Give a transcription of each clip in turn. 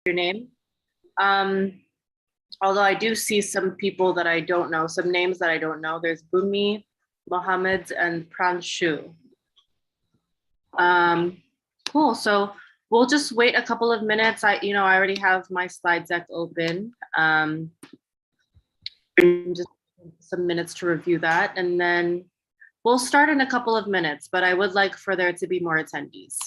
your name. Although I do see some people that I don't know, some names that I don't know. There's Bumi, Mohammed, and Pranshu. Cool. So we'll just wait a couple of minutes. I already have my slide deck open. Just some minutes to review that, and then we'll start in a couple of minutes, but I would like for there to be more attendees.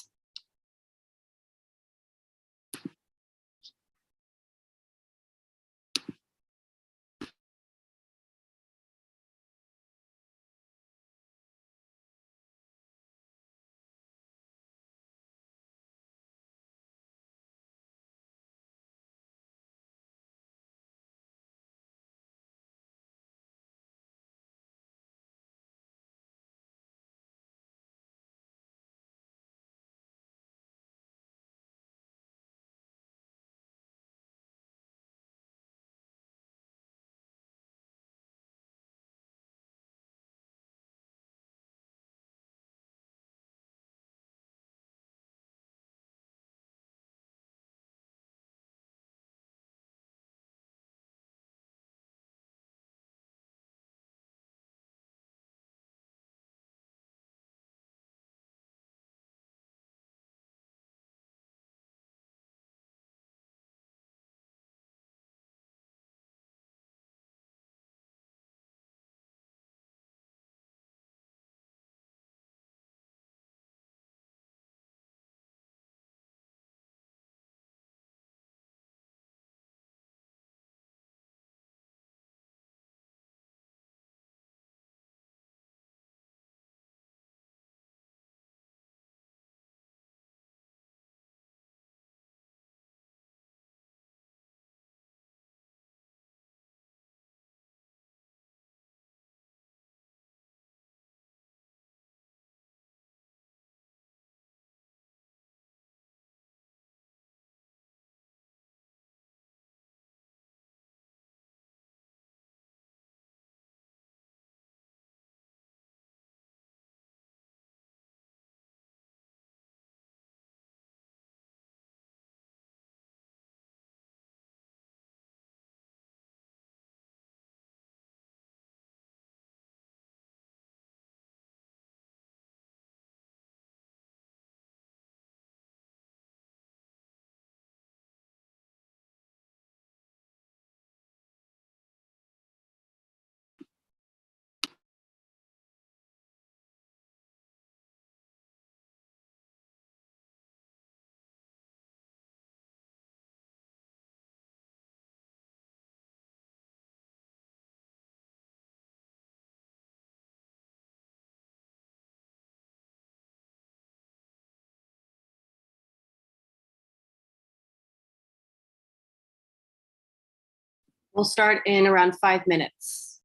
We'll start in around 5 minutes.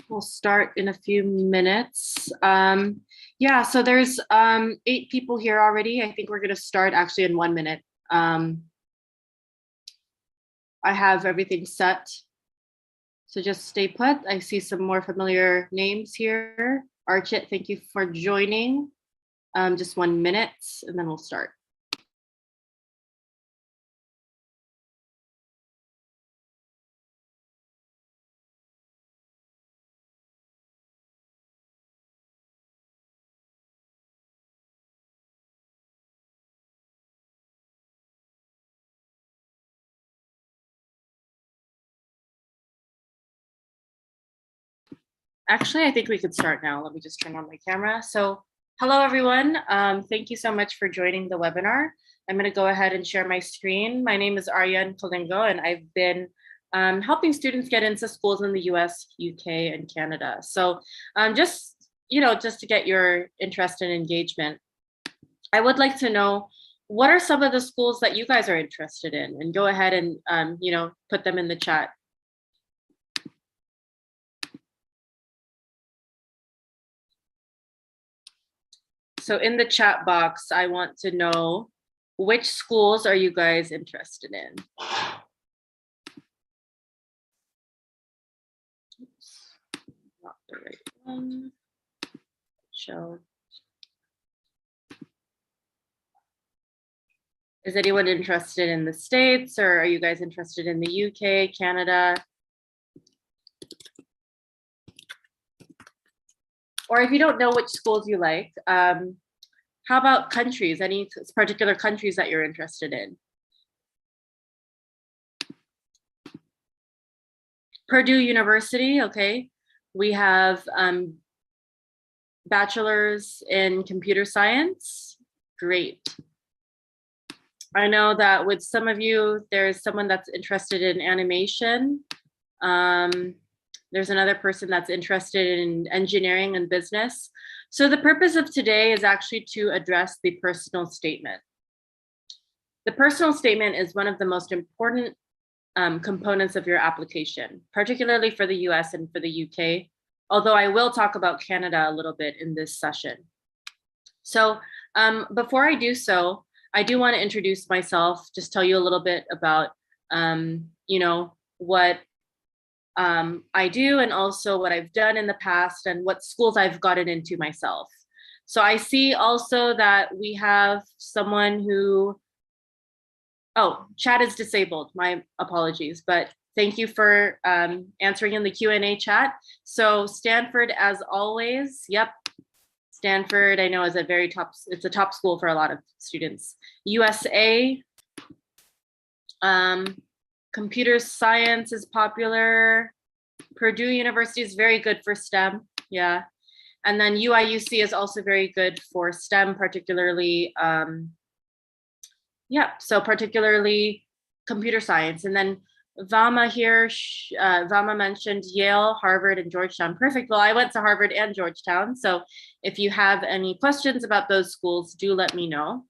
We'll start in a few minutes. Yeah, so there's 8 people here already. I think we're going to start actually in 1 minute. I have everything set. So just stay put. I see some more familiar names here. Archit, thank you for joining. Just 1 minute and then we'll start. Actually, I think we could start now. Let me just turn on my camera. So hello, everyone. Thank you so much for joining the webinar. I'm going to go ahead and share my screen. My name is Arienne Kalingo, and I've been helping students get into schools in the US, UK, and Canada. So just to get your interest and engagement, I would like to know, what are some of the schools that you guys are interested in? And go ahead and put them in the chat. So in the chat box, I want to know, which schools are you guys interested in? Oops, not the right one. Show. Is anyone interested in the States, or are you guys interested in the UK, Canada? Or if you don't know which schools you like, how about countries? Any particular countries that you're interested in? Purdue University, okay. We have bachelor's in computer science, great. I know that with some of you, there's someone that's interested in animation. There's another person that's interested in engineering and business. So the purpose of today is actually to address the personal statement. The personal statement is one of the most important components of your application, particularly for the US and for the UK, although I will talk about Canada a little bit in this session. So before I do so, I do want to introduce myself, just tell you a little bit about what I do, and also what I've done in the past and what schools I've gotten into myself. So I see also that we have someone who, chat is disabled, my apologies, but thank you for answering in the Q&A chat. So Stanford, as always, yep. Stanford, I know, is it's a top school for a lot of students. USA, computer science is popular. Purdue University is very good for STEM, yeah. And then UIUC is also very good for STEM, particularly, so particularly computer science. And then Vama here, Vama mentioned Yale, Harvard, and Georgetown. Perfect. Well, I went to Harvard and Georgetown. So if you have any questions about those schools, do let me know.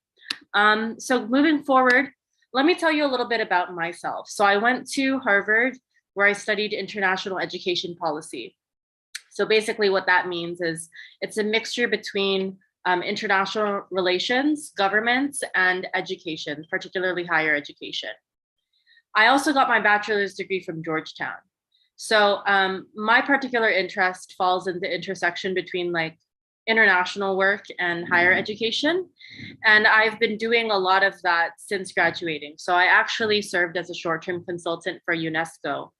So moving forward, let me tell you a little bit about myself. So I went to Harvard, where I studied international education policy. So basically what that means is it's a mixture between international relations, governments, and education, particularly higher education. I also got my bachelor's degree from Georgetown. So my particular interest falls in the intersection between like international work and higher education. And I've been doing a lot of that since graduating. So I actually served as a short-term consultant for UNESCO,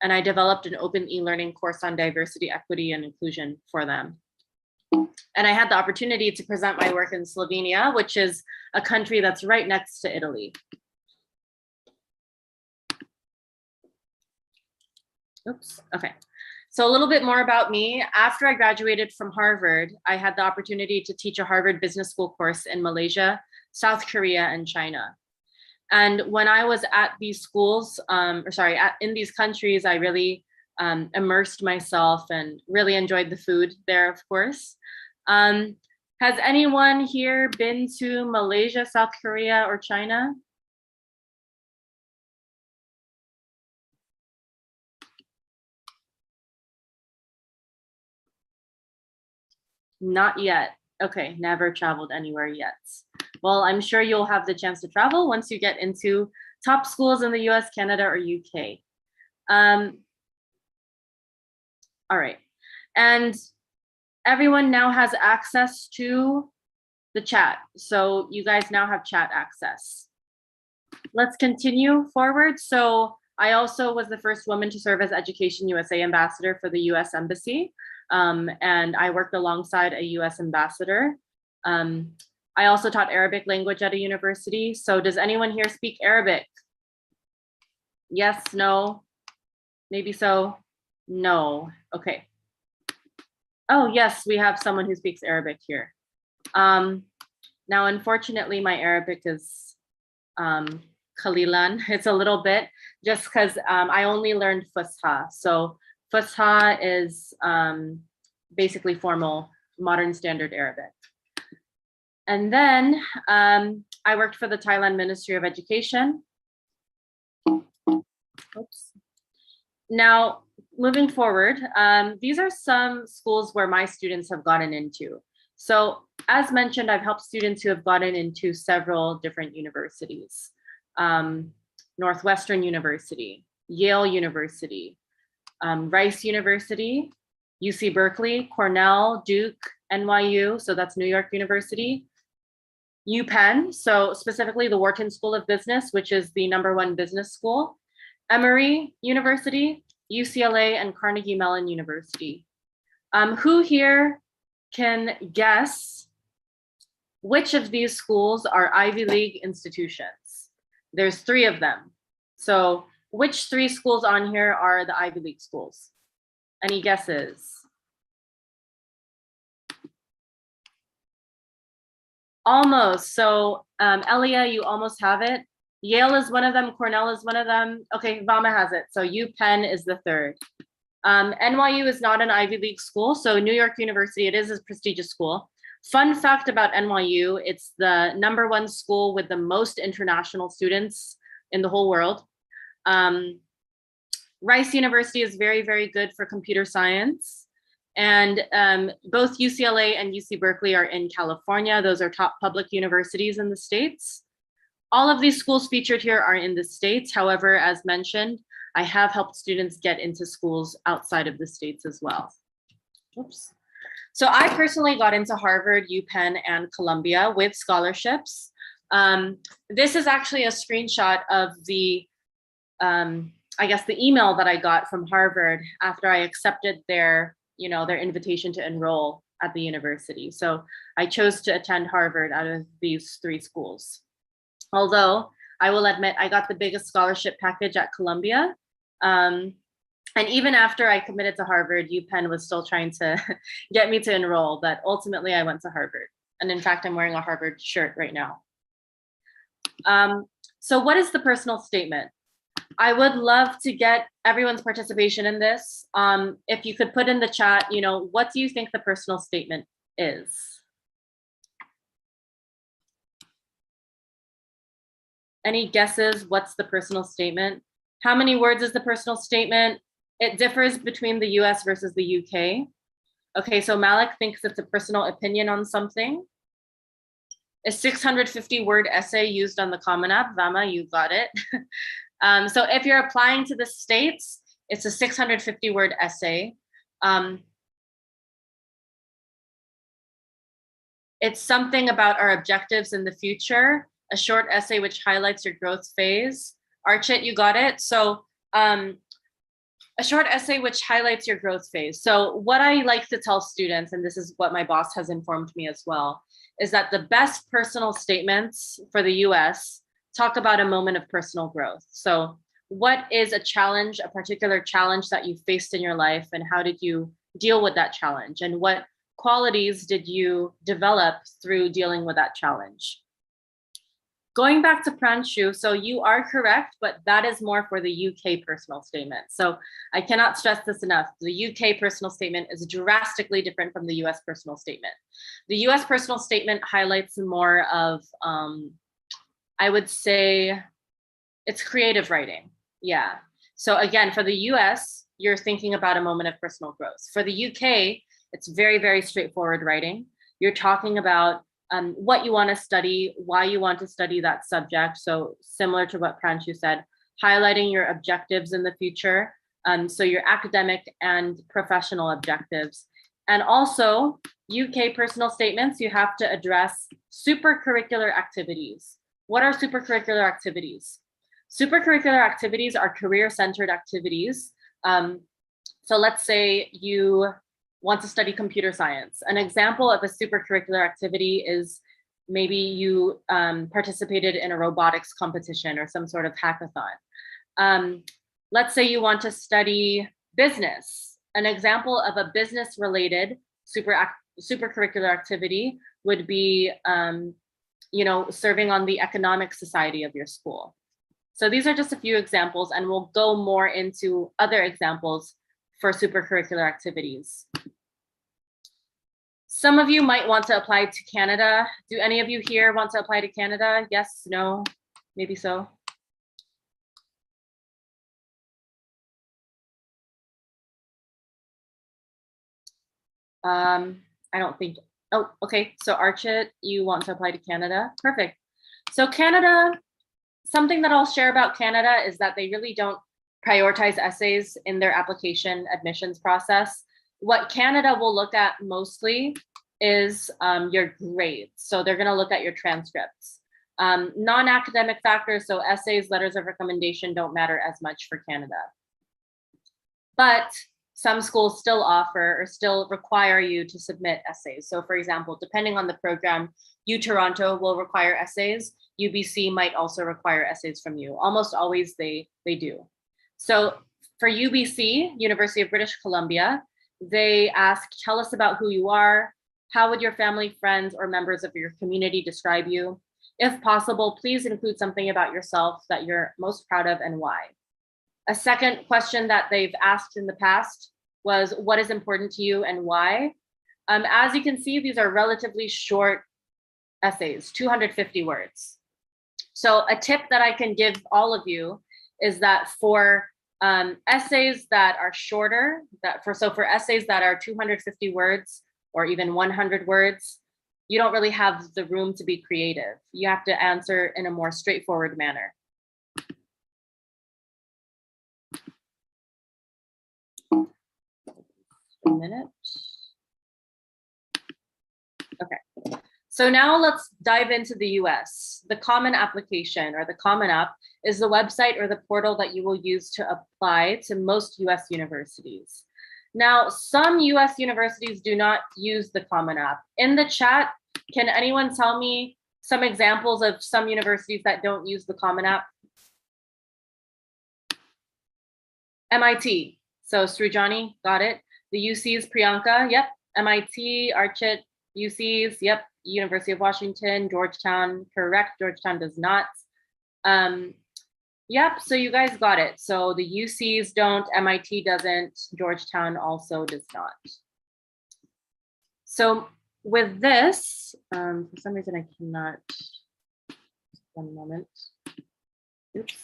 and I developed an open e-learning course on diversity, equity, and inclusion for them. And I had the opportunity to present my work in Slovenia, which is a country that's right next to Italy. Oops, okay. So a little bit more about me. After I graduated from Harvard, I had the opportunity to teach a Harvard Business School course in Malaysia, South Korea, and China. And when I was at these schools, in these countries, I really immersed myself and really enjoyed the food there, of course. Has anyone here been to Malaysia, South Korea, or China? Not yet. Okay, never traveled anywhere yet. Well, I'm sure you'll have the chance to travel once you get into top schools in the US, Canada, or UK. All right. And everyone now has access to the chat. So you guys now have chat access. Let's continue forward. So I also was the first woman to serve as Education USA ambassador for the US Embassy. And I worked alongside a US ambassador. I also taught Arabic language at a university. So does anyone here speak Arabic? Yes, no, maybe so, no, okay. Oh yes, we have someone who speaks Arabic here. Now, unfortunately, my Arabic is Khalilan. It's a little bit, just because I only learned Fusha. So Fusha is basically formal modern standard Arabic. And then I worked for the Thailand Ministry of Education. Oops. Now, moving forward, these are some schools where my students have gotten into. So as mentioned, I've helped students who have gotten into several different universities. Northwestern University, Yale University, Rice University, UC Berkeley, Cornell, Duke, NYU, so that's New York University, UPenn, so specifically the Wharton School of Business, which is the #1 business school, Emory University, UCLA, and Carnegie Mellon University. Who here can guess which of these schools are Ivy League institutions? There's 3 of them. So which 3 schools on here are the Ivy League schools? Any guesses? Almost. So Elia, you almost have it. Yale is one of them. Cornell is one of them. Okay, Vama has it. So UPenn is the 3rd. NYU is not an Ivy League school. So New York University, it is a prestigious school. Fun fact about NYU, it's the #1 school with the most international students in the whole world. Rice University is very, very good for computer science. And both UCLA and UC Berkeley are in California. Those are top public universities in the States. All of these schools featured here are in the States. However, as mentioned, I have helped students get into schools outside of the States as well. Oops. So I personally got into Harvard, UPenn, and Columbia with scholarships. This is actually a screenshot of the, I guess, the email that I got from Harvard after I accepted their invitation to enroll at the university. So I chose to attend Harvard out of these 3 schools. Although I will admit I got the biggest scholarship package at Columbia. And even after I committed to Harvard, UPenn was still trying to get me to enroll, but ultimately I went to Harvard. And in fact, I'm wearing a Harvard shirt right now. So what is the personal statement? I would love to get everyone's participation in this. If you could put in the chat, what do you think the personal statement is? Any guesses? What's the personal statement? How many words is the personal statement? It differs between the US versus the UK. Okay, so Malik thinks it's a personal opinion on something. A 650-word essay used on the Common App. Vama, you got it. So if you're applying to the States, it's a 650-word essay. It's something about our objectives in the future, a short essay which highlights your growth phase. Archit, you got it? So a short essay which highlights your growth phase. So what I like to tell students, and this is what my boss has informed me as well, is that the best personal statements for the US talk about a moment of personal growth. So what is a challenge, a particular challenge that you faced in your life, and how did you deal with that challenge? And what qualities did you develop through dealing with that challenge? Going back to Pranshu, so you are correct, but that is more for the UK personal statement. So I cannot stress this enough. The UK personal statement is drastically different from the US personal statement. The US personal statement highlights more of, I would say, it's creative writing. Yeah. So again, for the US, you're thinking about a moment of personal growth. For the UK, it's very, very straightforward writing. You're talking about what you want to study, why you want to study that subject. So similar to what Pranshu said, highlighting your objectives in the future. So your academic and professional objectives. And also UK personal statements, you have to address supercurricular activities. What are supercurricular activities? Supercurricular activities are career-centered activities. So let's say you want to study computer science. An example of a supercurricular activity is maybe you participated in a robotics competition or some sort of hackathon. Let's say you want to study business. An example of a business-related supercurricular activity would be, serving on the economic society of your school. So these are just a few examples, and we'll go more into other examples for supercurricular activities. Some of you might want to apply to Canada. Do any of you here want to apply to Canada? Yes, no, maybe so. I don't think, oh, okay. So Archit, you want to apply to Canada? Perfect. So Canada, something that I'll share about Canada is that they really don't prioritize essays in their application admissions process. What Canada will look at mostly is your grades. So they're going to look at your transcripts. Non-academic factors, so essays, letters of recommendation don't matter as much for Canada. But some schools still offer or still require you to submit essays. So for example, depending on the program, UToronto will require essays. UBC might also require essays from you. Almost always they do. So for UBC, University of British Columbia, they ask, tell us about who you are. How would your family, friends, or members of your community describe you? If possible, please include something about yourself that you're most proud of and why. A second question that they've asked in the past was, what is important to you and why? As you can see, these are relatively short essays, 250 words. So a tip that I can give all of you is that for essays that are shorter, for essays that are 250 words or even 100 words, you don't really have the room to be creative. You have to answer in a more straightforward manner. A minute. Okay. So now let's dive into the US. The Common Application, or the Common App, is the website or the portal that you will use to apply to most US universities. Now, some US universities do not use the Common App. In the chat, can anyone tell me some examples of some universities that don't use the Common App? MIT. So Srujani, got it. The UC's Priyanka, yep. MIT, Archit, UC's, yep. University of Washington, Georgetown, correct. Georgetown does not. Yep, so you guys got it. So the UC's don't, MIT doesn't, Georgetown also does not. So with this, for some reason I cannot, one moment. Oops.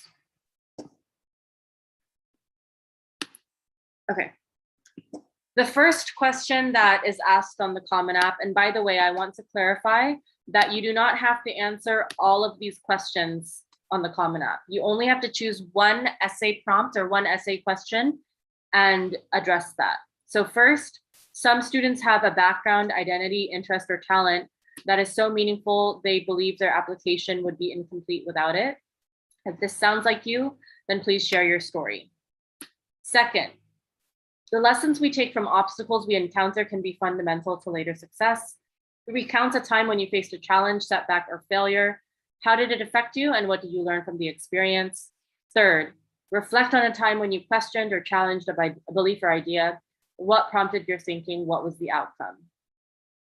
Okay. The first question that is asked on the Common App, and by the way, I want to clarify that you do not have to answer all of these questions on the Common App. You only have to choose one essay prompt or one essay question and address that. So first, some students have a background, identity, interest, or talent that is so meaningful they believe their application would be incomplete without it. If this sounds like you, then please share your story. Second, the lessons we take from obstacles we encounter can be fundamental to later success. Recount a time when you faced a challenge, setback, or failure. How did it affect you, and what did you learn from the experience? Third, reflect on a time when you questioned or challenged a belief or idea. What prompted your thinking? What was the outcome?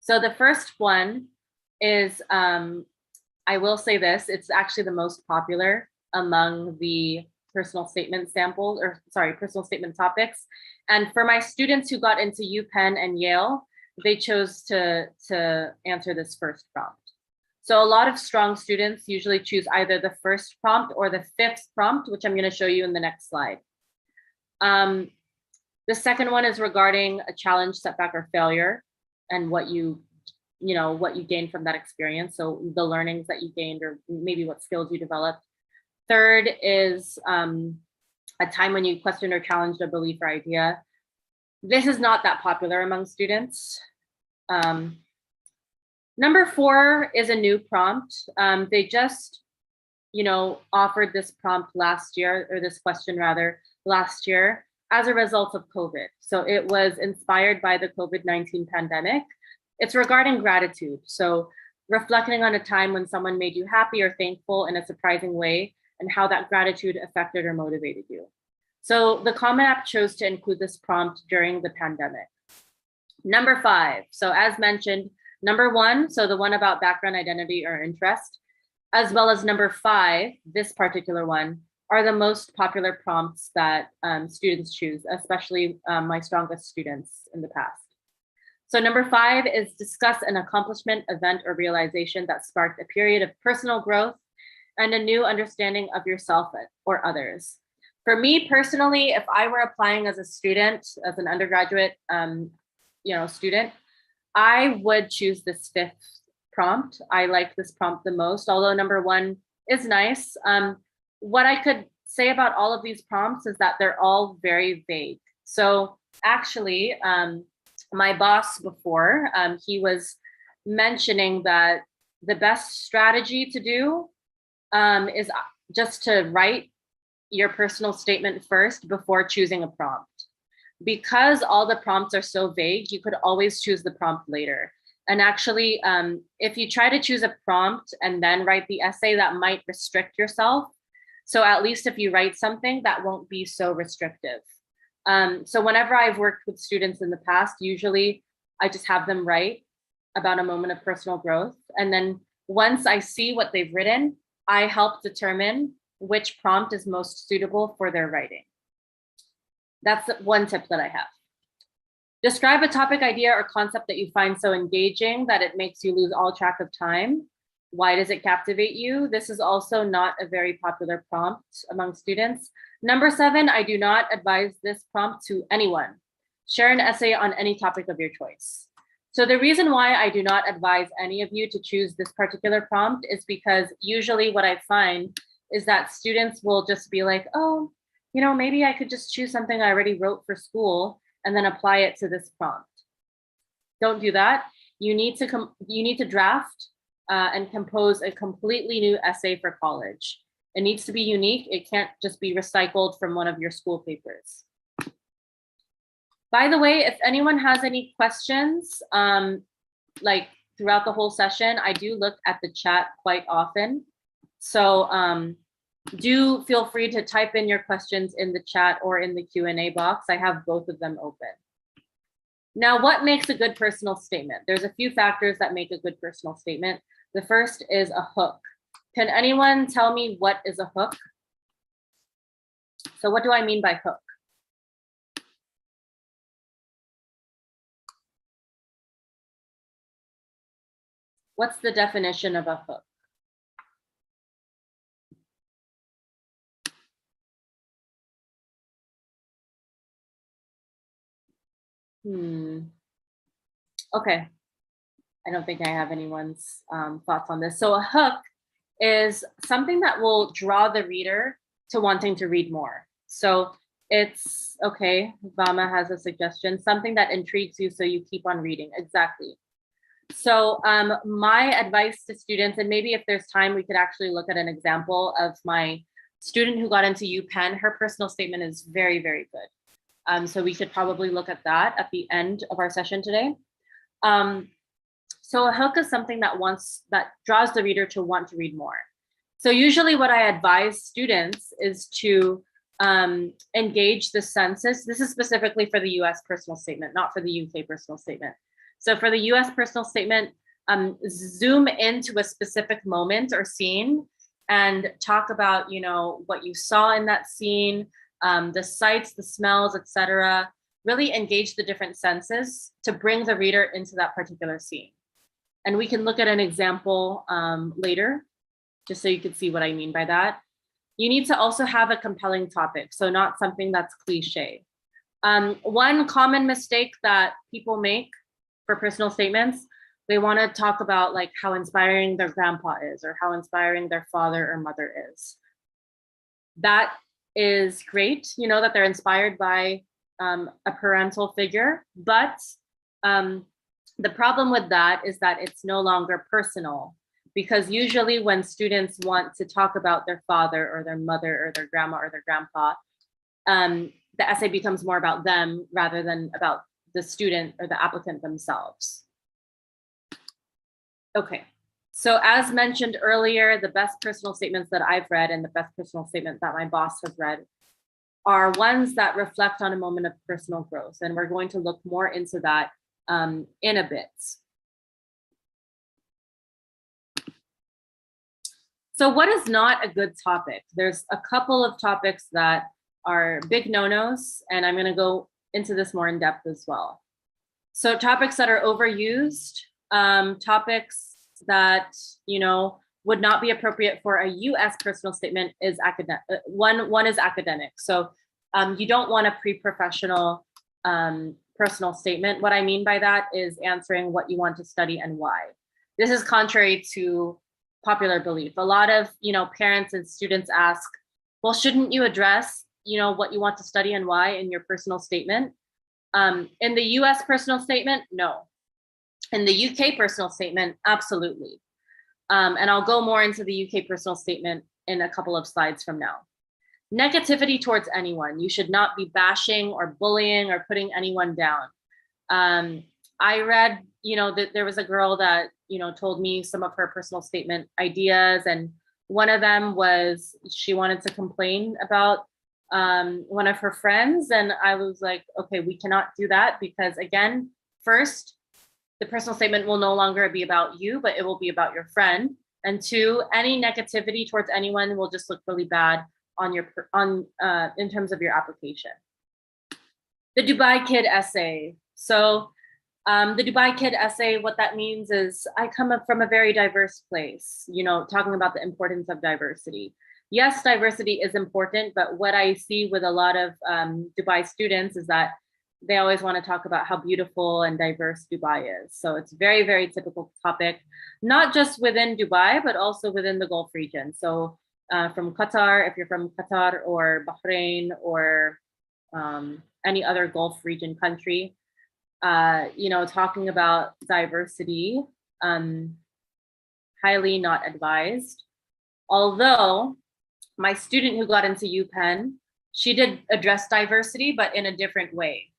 So the first one is, I will say this, it's actually the most popular among the personal statement samples, or sorry, personal statement topics. And for my students who got into UPenn and Yale, they chose to answer this first prompt. So a lot of strong students usually choose either the first prompt or the fifth prompt, which I'm going to show you in the next slide. The second one is regarding a challenge, setback, or failure, and what you gained from that experience. So the learnings that you gained, or maybe what skills you developed. Third is a time when you questioned or challenged a belief or idea. This is not that popular among students. Number 4 is a new prompt. They just, offered this prompt last year, or this question rather, last year as a result of COVID. So it was inspired by the COVID-19 pandemic. It's regarding gratitude. So reflecting on a time when someone made you happy or thankful in a surprising way, and how that gratitude affected or motivated you. So the Common App chose to include this prompt during the pandemic. Number 5, so as mentioned, number 1, so the one about background, identity, or interest, as well as number 5, this particular one, are the most popular prompts that students choose, especially my strongest students in the past. So number 5 is discuss an accomplishment, event, or realization that sparked a period of personal growth and a new understanding of yourself or others. For me personally, if I were applying as a student, as an undergraduate student, I would choose this 5th prompt. I like this prompt the most, although number 1 is nice. What I could say about all of these prompts is that they're all very vague. So actually, my boss before, he was mentioning that the best strategy to do is just to write your personal statement first before choosing a prompt. Because all the prompts are so vague, you could always choose the prompt later. And actually, if you try to choose a prompt and then write the essay, that might restrict yourself. So at least if you write something, that won't be so restrictive. So whenever I've worked with students in the past, usually I just have them write about a moment of personal growth. And then once I see what they've written, I help determine which prompt is most suitable for their writing. That's one tip that I have. Describe a topic, idea, or concept that you find so engaging that it makes you lose all track of time. Why does it captivate you? This is also not a very popular prompt among students. Number 7, I do not advise this prompt to anyone. Share an essay on any topic of your choice. So the reason why I do not advise any of you to choose this particular prompt is because usually what I find is that students will just be like, oh, maybe I could just choose something I already wrote for school and then apply it to this prompt. Don't do that. You need to draft and compose a completely new essay for college. It needs to be unique. It can't just be recycled from one of your school papers. By the way, if anyone has any questions, like throughout the whole session, I do look at the chat quite often. So do feel free to type in your questions in the chat or in the Q&A box. I have both of them open. Now, what makes a good personal statement? There's a few factors that make a good personal statement. The first is a hook. Can anyone tell me what is a hook? So what do I mean by hook? What's the definition of a hook? Okay. I don't think I have anyone's thoughts on this. So a hook is something that will draw the reader to wanting to read more. So it's, okay, Vama has a suggestion, something that intrigues you so you keep on reading. Exactly. So my advice to students, and maybe if there's time, we could actually look at an example of my student who got into UPenn. Her personal statement is very, very good. So we could probably look at that at the end of our session today. So a hook is something that draws the reader to want to read more. So usually what I advise students is to engage the senses. This is specifically for the US personal statement, not for the UK personal statement. So for the US personal statement, zoom into a specific moment or scene and talk about, what you saw in that scene, the sights, the smells, etc. Really engage the different senses to bring the reader into that particular scene. And we can look at an example later, just so you can see what I mean by that. You need to also have a compelling topic, so not something that's cliche. One common mistake that people make for personal statements, they want to talk about like how inspiring their grandpa is or how inspiring their father or mother is. That is great, you know, that they're inspired by a parental figure, but the problem with that is that it's no longer personal, because usually when students want to talk about their father or their mother or their grandma or their grandpa, the essay becomes more about them rather than about the student or the applicant themselves. Okay, so as mentioned earlier, the best personal statements that I've read and the best personal statement that my boss has read are ones that reflect on a moment of personal growth. And we're going to look more into that in a bit. So what is not a good topic? There's a couple of topics that are big no-nos, and I'm going to go into this more in depth as well. So topics that are overused, topics that, you know, would not be appropriate for a US personal statement is academic. One is academic. So you don't want a pre-professional personal statement. What I mean by that is answering what you want to study and why. This is contrary to popular belief. A lot of, you know, parents and students ask, well, shouldn't you address, you know, what you want to study and why in your personal statement? In the US personal statement, no. In the UK personal statement, absolutely. And I'll go more into the UK personal statement in a couple of slides from now. Negativity towards anyone. You should not be bashing or bullying or putting anyone down. I read, you know, that there was a girl that, you know, told me some of her personal statement ideas. And one of them was she wanted to complain about one of her friends. And I was like, okay, we cannot do that because, again, first, the personal statement will no longer be about you, but it will be about your friend. And two, any negativity towards anyone will just look really bad on your in terms of your application. The Dubai Kid essay. So the Dubai Kid essay, what that means is I come up from a very diverse place, you know, talking about the importance of diversity. Yes, diversity is important, but what I see with a lot of Dubai students is that they always want to talk about how beautiful and diverse Dubai is. So it's very, very typical topic, not just within Dubai, but also within the Gulf region. So from Qatar, if you're from Qatar or Bahrain or any other Gulf region country, you know, talking about diversity, highly not advised. Although my student who got into UPenn, she did address diversity, but in a different way.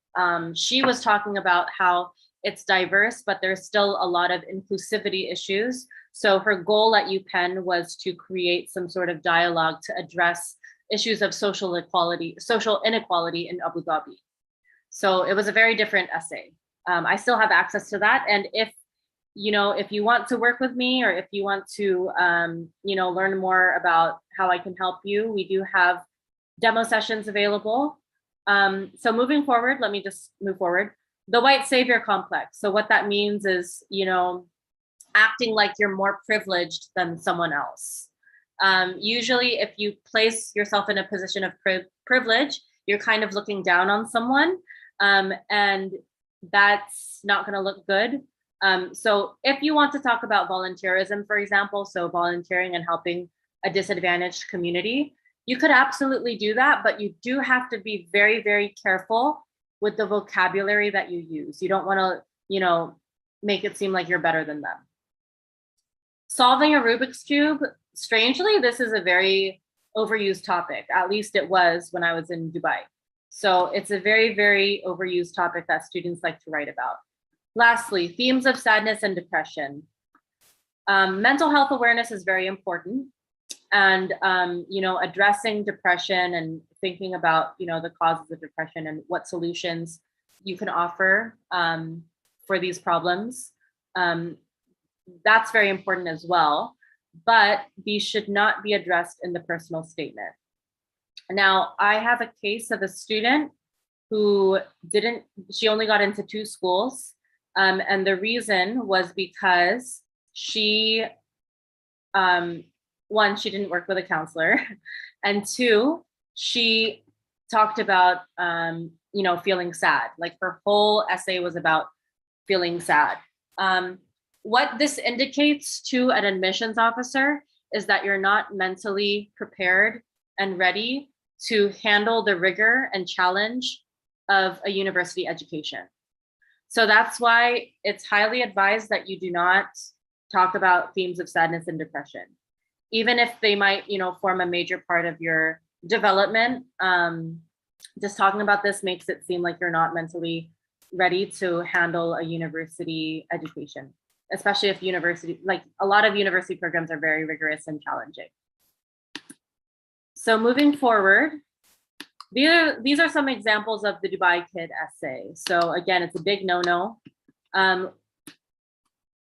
She was talking about how it's diverse, but there's still a lot of inclusivity issues. So her goal at UPenn was to create some sort of dialogue to address issues of social inequality in Abu Dhabi. So it was a very different essay. I still have access to that. And if, you know, if you want to work with me or if you want to, you know, learn more about how I can help you, we do have demo sessions available. So moving forward, let me just move forward. The white savior complex. So what that means is, you know, acting like you're more privileged than someone else. Usually if you place yourself in a position of privilege, you're kind of looking down on someone, and that's not going to look good. So if you want to talk about volunteerism, for example, so volunteering and helping a disadvantaged community, you could absolutely do that, but you do have to be very, very careful with the vocabulary that you use. You don't want to, you know, make it seem like you're better than them. Solving a Rubik's Cube, strangely, this is a very overused topic. At least it was when I was in Dubai. So it's a very, very overused topic that students like to write about. Lastly, themes of sadness and depression. Mental health awareness is very important. And, you know, addressing depression and thinking about, you know, the causes of depression and what solutions you can offer for these problems. That's very important as well, but these should not be addressed in the personal statement. Now, I have a case of a student who she only got into 2 schools. And the reason was because she, one, she didn't work with a counselor. And 2, she talked about, feeling sad. Like her whole essay was about feeling sad. What this indicates to an admissions officer is that you're not mentally prepared and ready to handle the rigor and challenge of a university education. So that's why it's highly advised that you do not talk about themes of sadness and depression, even if they might, form a major part of your development. Just talking about this makes it seem like you're not mentally ready to handle a university education, especially if a lot of university programs are very rigorous and challenging. So moving forward, these are some examples of the Dubai Kid essay. So again, it's a big no-no.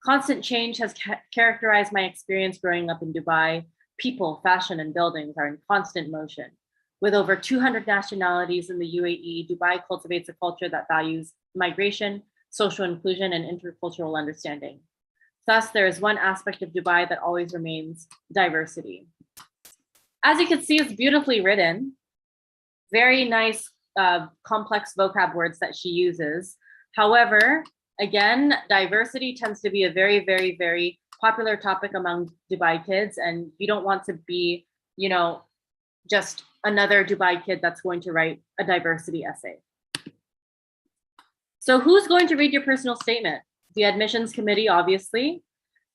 Constant change has characterized my experience growing up in Dubai. People, fashion, and buildings are in constant motion. With over 200 nationalities in the UAE, Dubai cultivates a culture that values migration, social inclusion, and intercultural understanding. Thus, there is one aspect of Dubai that always remains: diversity. As you can see, it's beautifully written. Very nice, complex vocab words that she uses. However, again, diversity tends to be a very, very, very popular topic among Dubai kids, and you don't want to be, just another Dubai kid that's going to write a diversity essay. So who's going to read your personal statement? The admissions committee, obviously.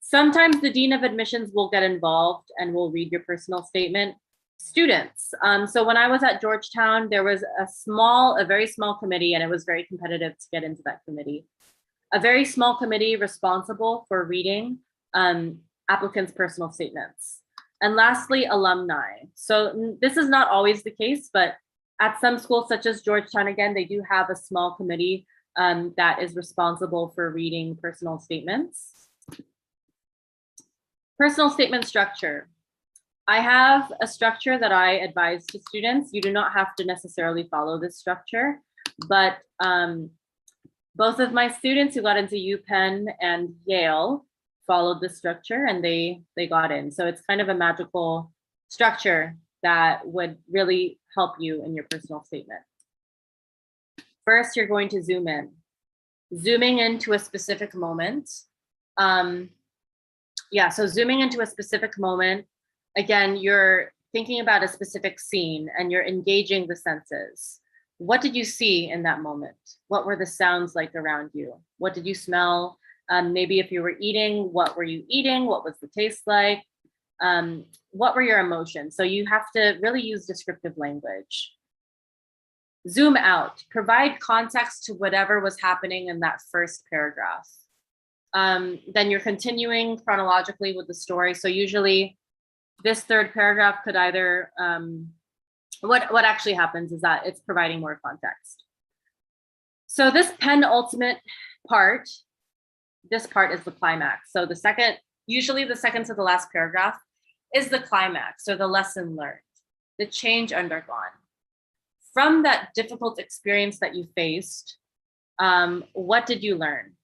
Sometimes the dean of admissions will get involved and will read your personal statement. Students. So when I was at Georgetown, there was a very small committee, and it was very competitive to get into that committee. A very small committee responsible for reading applicants' personal statements. And lastly, alumni. So this is not always the case, but at some schools such as Georgetown, again, they do have a small committee that is responsible for reading personal statements. Personal statement structure. I have a structure that I advise to students. You do not have to necessarily follow this structure, but both of my students who got into UPenn and Yale followed this structure, and they got in. So it's kind of a magical structure that would really help you in your personal statement. First, you're going to zoom in. Zooming into a specific moment. So zooming into a specific moment. Again, you're thinking about a specific scene and you're engaging the senses. What did you see in that moment? What were the sounds like around you? What did you smell? Maybe if you were eating, what were you eating? What was the taste like? What were your emotions? So you have to really use descriptive language. Zoom out, provide context to whatever was happening in that first paragraph. Then you're continuing chronologically with the story. So usually this third paragraph could either, what actually happens is that it's providing more context. So this penultimate part, this part is the climax. So usually the second to the last paragraph is the climax, or the lesson learned, the change undergone. From that difficult experience that you faced, what did you learn?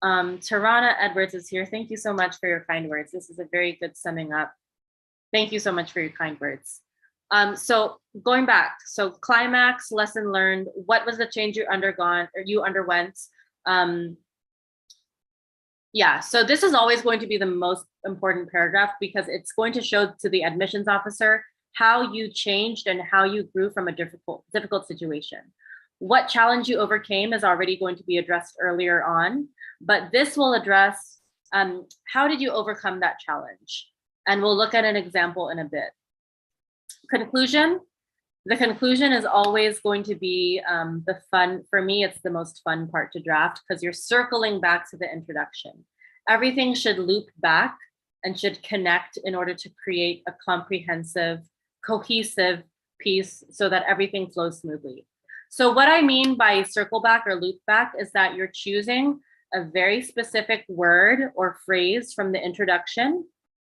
Tarana Edwards is here. Thank you so much for your kind words. This is a very good summing up. Thank you so much for your kind words. So going back, so climax, lesson learned, what was the change you underwent? So this is always going to be the most important paragraph, because it's going to show to the admissions officer how you changed and how you grew from a difficult situation. What challenge you overcame is already going to be addressed earlier on, but this will address how did you overcome that challenge? And we'll look at an example in a bit. Conclusion. The conclusion is always going to be the fun. For me, it's the most fun part to draft, because you're circling back to the introduction. Everything should loop back and should connect in order to create a comprehensive, cohesive piece so that everything flows smoothly. So what I mean by circle back or loop back is that you're choosing a very specific word or phrase from the introduction,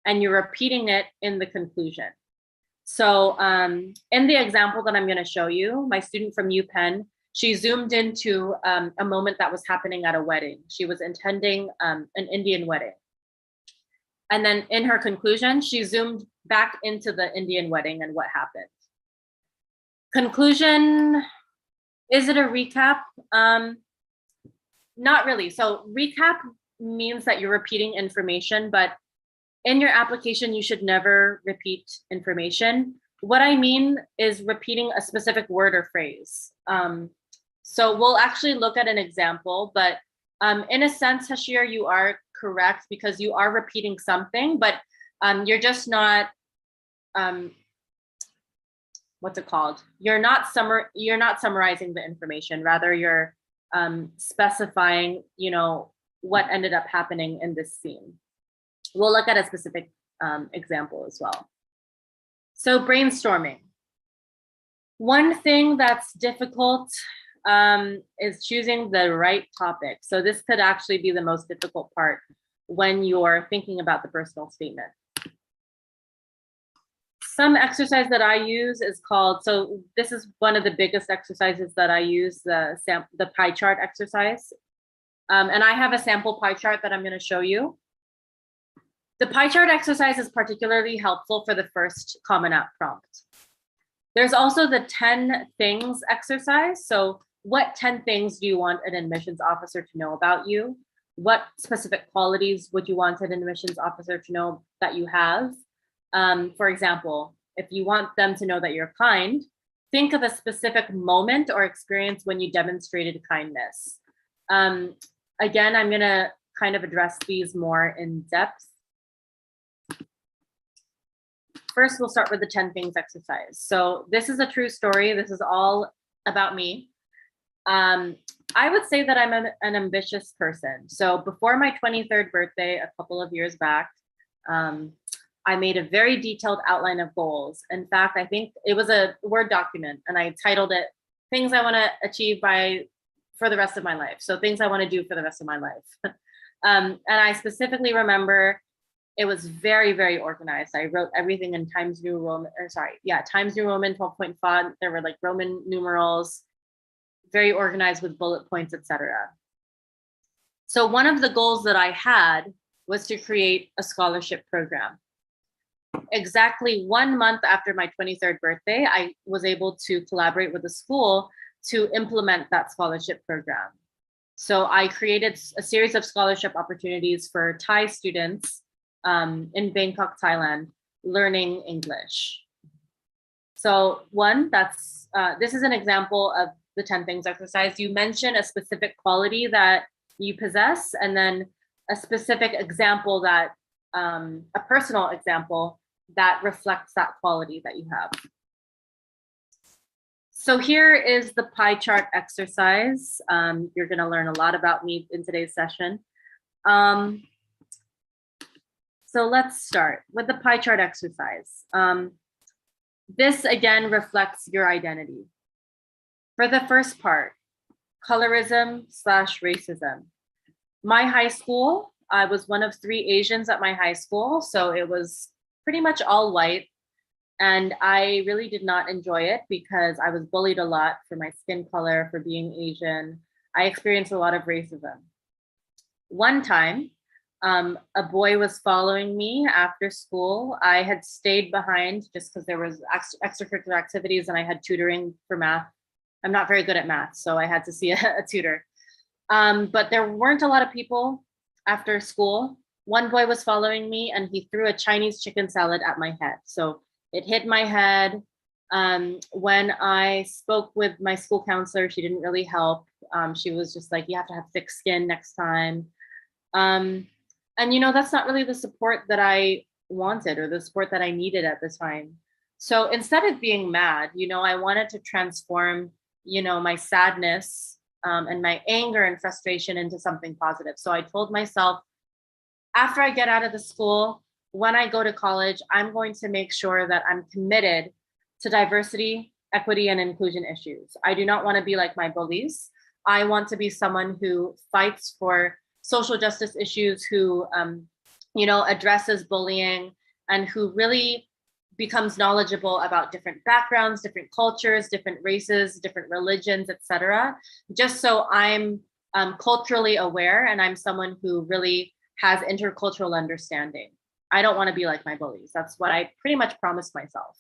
and you're repeating it in the conclusion. So in the example that I'm going to show you, my student from UPenn, she zoomed into a moment that was happening at a wedding. She was attending an Indian wedding. And then in her conclusion, she zoomed back into the Indian wedding and what happened. Conclusion, Is it a recap? Not really. So recap means that you're repeating information, but in your application, you should never repeat information. What I mean is repeating a specific word or phrase. So we'll actually look at an example, but in a sense, Hashir, you are correct because you are repeating something, but you're just not, what's it called? You're not summarizing the information. Rather, you're specifying, you know, what ended up happening in this scene. We'll look at a specific example as well. So brainstorming. One thing that's difficult is choosing the right topic. So this could actually be the most difficult part when you're thinking about the personal statement. Some exercise that I use is called, so this is one of the biggest exercises that I use, the pie chart exercise. And I have a sample pie chart that I'm going to show you. The pie chart exercise is particularly helpful for the first Common App prompt. There's also the 10 things exercise. So what 10 things do you want an admissions officer to know about you? What specific qualities would you want an admissions officer to know that you have? For example, if you want them to know that you're kind, think of a specific moment or experience when you demonstrated kindness. Again, I'm going to kind of address these more in depth. First, we'll start with the 10 things exercise. So this is a true story. This is all about me. I would say that I'm an ambitious person. So before my 23rd birthday, a couple of years back, I made a very detailed outline of goals. In fact, I think it was a Word document and I titled it Things I Want to Achieve for the Rest of My Life. So things I want to do for the rest of my life. And I specifically remember it was very, very organized. I wrote everything in Times New Roman, Times New Roman 12-point font. There were like Roman numerals, very organized with bullet points, etc. So one of the goals that I had was to create a scholarship program. Exactly 1 month after my 23rd birthday, I was able to collaborate with the school to implement that scholarship program. So I created a series of scholarship opportunities for Thai students in Bangkok, Thailand, learning English. So this is an example of the 10 things exercise. You mention a specific quality that you possess, and then a specific example that, a personal example that reflects that quality that you have. So here is the pie chart exercise. You're gonna learn a lot about me in today's session. So let's start with the pie chart exercise. This again reflects your identity. For the first part, colorism/racism. My high school, I was one of 3 Asians at my high school, so it was pretty much all white. And I really did not enjoy it because I was bullied a lot for my skin color, for being Asian. I experienced a lot of racism. One time, a boy was following me after school. I had stayed behind just because there was extracurricular activities and I had tutoring for math. I'm not very good at math, so I had to see a tutor. But there weren't a lot of people after school. One boy was following me and he threw a Chinese chicken salad at my head. So it hit my head. When I spoke with my school counselor, she didn't really help. She was just like, you have to have thick skin next time. And you know, that's not really the support that I wanted or the support that I needed at the time. So instead of being mad, you know, I wanted to transform, you know, my sadness and my anger and frustration into something positive. So I told myself, after I get out of the school, when I go to college, I'm going to make sure that I'm committed to diversity, equity, and inclusion issues. I do not want to be like my bullies. I want to be someone who fights for social justice issues, who you know, addresses bullying, and who really becomes knowledgeable about different backgrounds, different cultures, different races, different religions, etc. Just so I'm culturally aware and I'm someone who really has intercultural understanding. I don't want to be like my bullies. That's what I pretty much promised myself.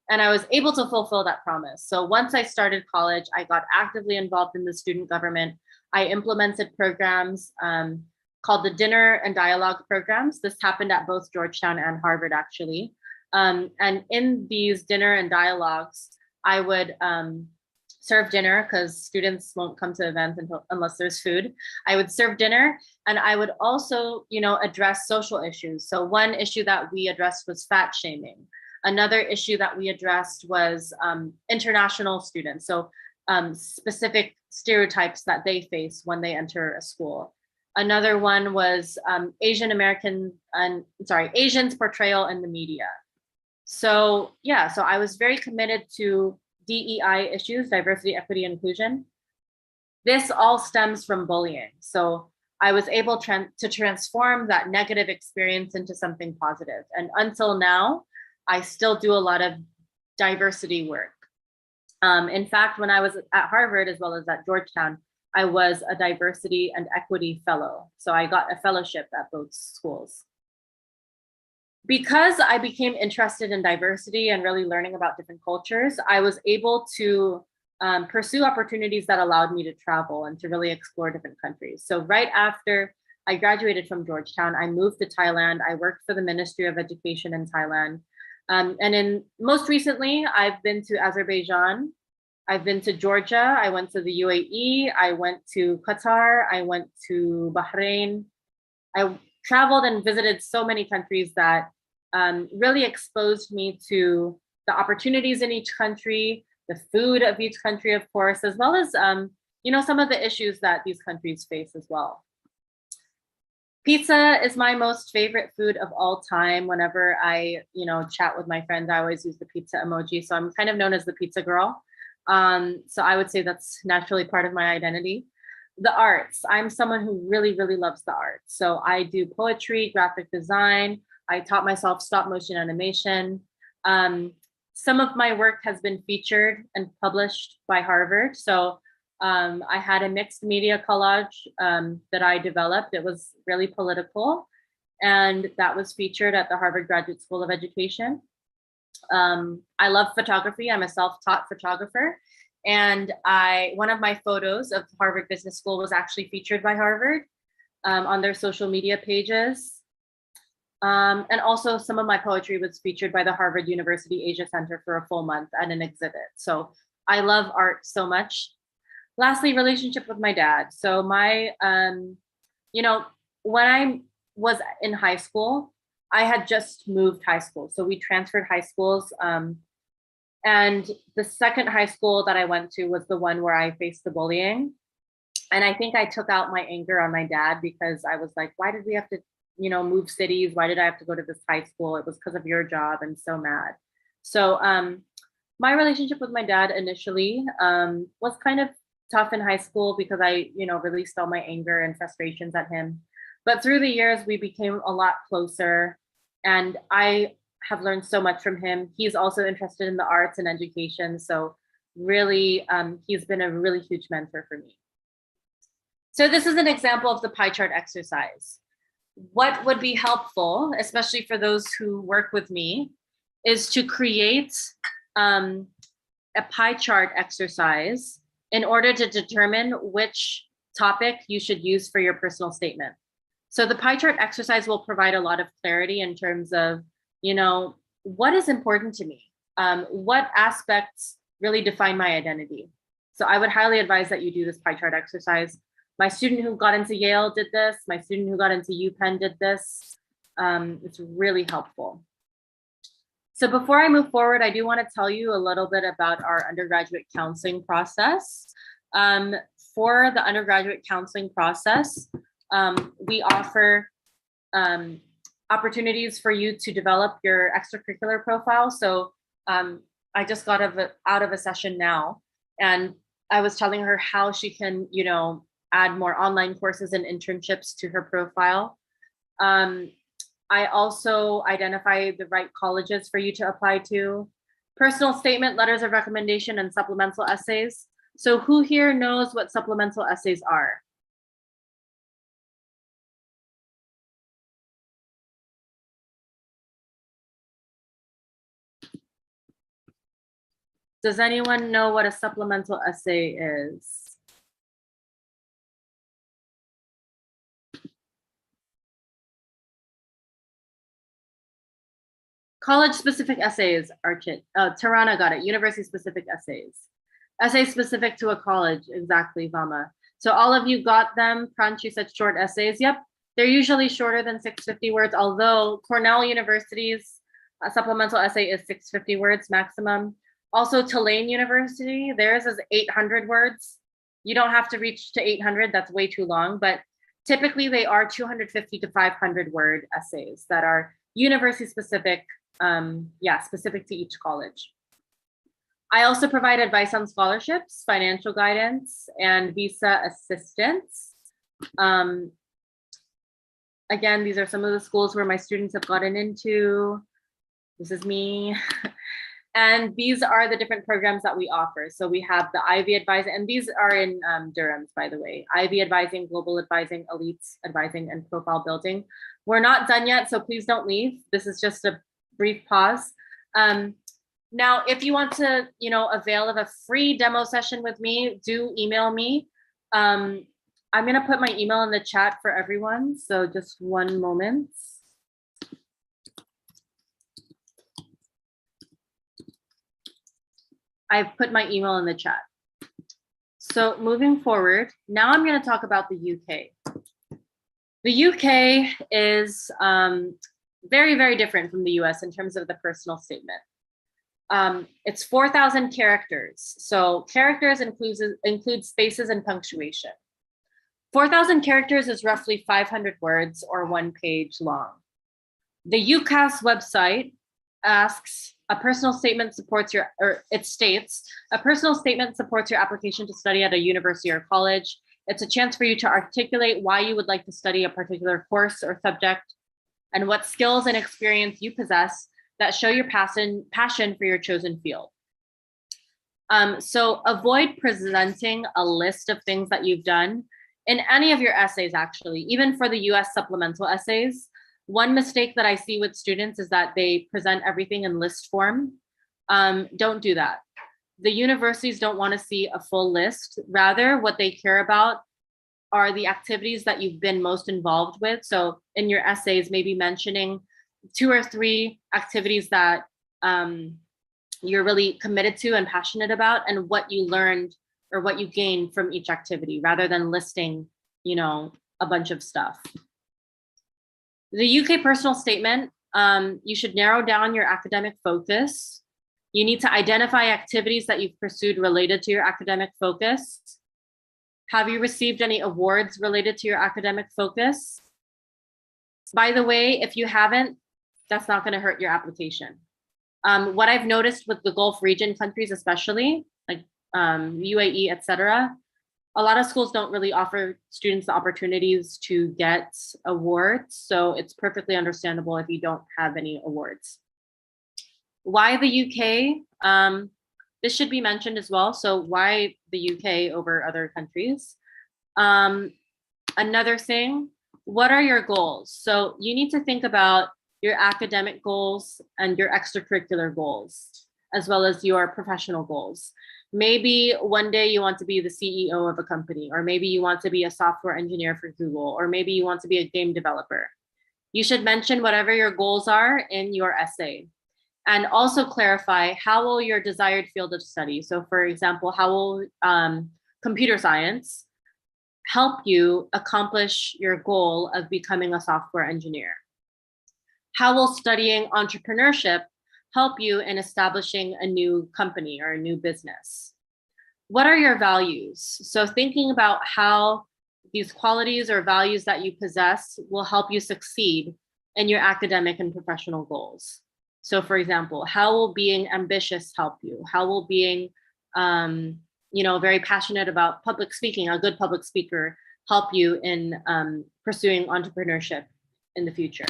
And I was able to fulfill that promise. So once I started college, I got actively involved in the student government. I implemented programs called the Dinner and Dialogue programs. This happened at both Georgetown and Harvard, actually. And in these dinner and dialogues, I would serve dinner because students won't come to events unless there's food. I would serve dinner, and I would also, address social issues. So one issue that we addressed was fat shaming. Another issue that we addressed was international students. So specific stereotypes that they face when they enter a school. Another one was Asians' portrayal in the media. So yeah, so I was very committed to DEI issues, diversity, equity, inclusion. This all stems from bullying. So I was able to transform that negative experience into something positive. And until now, I still do a lot of diversity work. In fact, when I was at Harvard as well as at Georgetown, I was a diversity and equity fellow. So I got a fellowship at both schools. Because I became interested in diversity and really learning about different cultures, I was able to pursue opportunities that allowed me to travel and to really explore different countries. So right after I graduated from Georgetown, I moved to Thailand. I worked for the Ministry of Education in Thailand. And most recently, I've been to Azerbaijan. I've been to Georgia. I went to the UAE. I went to Qatar. I went to Bahrain. I traveled and visited so many countries that really exposed me to the opportunities in each country, the food of each country, of course, as well as some of the issues that these countries face as well. Pizza is my most favorite food of all time. Whenever I, chat with my friends, I always use the pizza emoji. So I'm kind of known as the pizza girl. So I would say that's naturally part of my identity. The arts. I'm someone who really, really loves the arts. So I do poetry, graphic design. I taught myself stop motion animation. Some of my work has been featured and published by Harvard. So I had a mixed media collage that I developed. It was really political, and that was featured at the Harvard Graduate School of Education. I love photography. I'm a self-taught photographer, and one of my photos of Harvard Business School was actually featured by Harvard on their social media pages. And also some of my poetry was featured by the Harvard University Asia Center for a full month at an exhibit. So I love art so much. Lastly, relationship with my dad. So when I was in high school, I had just moved high school. So we transferred high schools. And the second high school that I went to was the one where I faced the bullying. And I think I took out my anger on my dad because I was like, why did we have to, move cities? Why did I have to go to this high school? It was because of your job. And so mad. So my relationship with my dad initially was kind of tough in high school because I, released all my anger and frustrations at him. But through the years, we became a lot closer, and I have learned so much from him. He's also interested in the arts and education. So really, he's been a really huge mentor for me. So this is an example of the pie chart exercise. What would be helpful, especially for those who work with me, is to create a pie chart exercise in order to determine which topic you should use for your personal statement. So the pie chart exercise will provide a lot of clarity in terms of, what is important to me? What aspects really define my identity? So I would highly advise that you do this pie chart exercise. My student who got into Yale did this. My student who got into UPenn did this. It's really helpful. So before I move forward, I do want to tell you a little bit about our undergraduate counseling process. For the undergraduate counseling process, we offer opportunities for you to develop your extracurricular profile. So I just got out of a session now, and I was telling her how she can, add more online courses and internships to her profile. I also identify the right colleges for you to apply to, personal statement, letters of recommendation, and supplemental essays. So who here knows what supplemental essays are? Does anyone know what a supplemental essay is? College-specific essays, Archit. Tarana got it. University-specific essays. Essays specific to a college, exactly, Vama. So all of you got them. Pranch, you said short essays. Yep, they're usually shorter than 650 words, although Cornell University's supplemental essay is 650 words maximum. Also, Tulane University, theirs is 800 words. You don't have to reach to 800, that's way too long, but typically they are 250 to 500 word essays that are university specific, specific to each college. I also provide advice on scholarships, financial guidance, and visa assistance. Again, these are some of the schools where my students have gotten into. This is me. And these are the different programs that we offer. So we have the IB advising, and these are in Durham's, by the way. IB advising, global advising, elites advising, and profile building. We're not done yet, so please don't leave. This is just a brief pause. Now, if you want to, avail of a free demo session with me, do email me. I'm gonna put my email in the chat for everyone. So just one moment. I've put my email in the chat. So moving forward, now I'm going to talk about the UK. The UK is very, very different from the US in terms of the personal statement. It's 4,000 characters. So characters include spaces and punctuation. 4,000 characters is roughly 500 words or 1 page long. The UCAS website asks, a personal statement supports your, or it states, a personal statement supports your application to study at a university or college. It's a chance for you to articulate why you would like to study a particular course or subject and what skills and experience you possess that show your passion for your chosen field. So avoid presenting a list of things that you've done in any of your essays, actually, even for the US supplemental essays. One mistake that I see with students is that they present everything in list form. Don't do that. The universities don't want to see a full list. Rather, what they care about are the activities that you've been most involved with. So in your essays, maybe mentioning 2 or 3 activities that you're really committed to and passionate about, and what you learned or what you gained from each activity, rather than listing, a bunch of stuff. The UK personal statement, you should narrow down your academic focus. You need to identify activities that you've pursued related to your academic focus. Have you received any awards related to your academic focus? By the way, if you haven't, that's not going to hurt your application. What I've noticed with the Gulf region countries, especially like UAE, etc., a lot of schools don't really offer students the opportunities to get awards. So it's perfectly understandable if you don't have any awards. Why the UK? This should be mentioned as well. So why the UK over other countries? Another thing, what are your goals? So you need to think about your academic goals and your extracurricular goals, as well as your professional goals. Maybe one day you want to be the CEO of a company, or maybe you want to be a software engineer for Google, or maybe you want to be a game developer. You should mention whatever your goals are in your essay, and also clarify how will your desired field of study. So for example, how will computer science help you accomplish your goal of becoming a software engineer? How will studying entrepreneurship help you in establishing a new company or a new business? What are your values? So thinking about how these qualities or values that you possess will help you succeed in your academic and professional goals. So for example, how will being ambitious help you? How will being very passionate about public speaking, a good public speaker, help you in pursuing entrepreneurship in the future?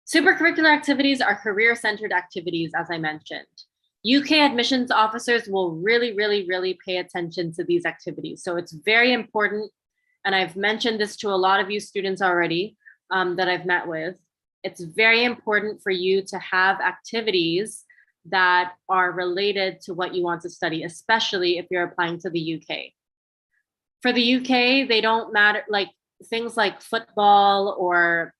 Supercurricular activities are career-centered activities, as I mentioned. UK admissions officers will really, really, really pay attention to these activities. So it's very important, and I've mentioned this to a lot of you students already that I've met with. It's very important for you to have activities that are related to what you want to study, especially if you're applying to the UK. For the UK, they don't matter, like things like football or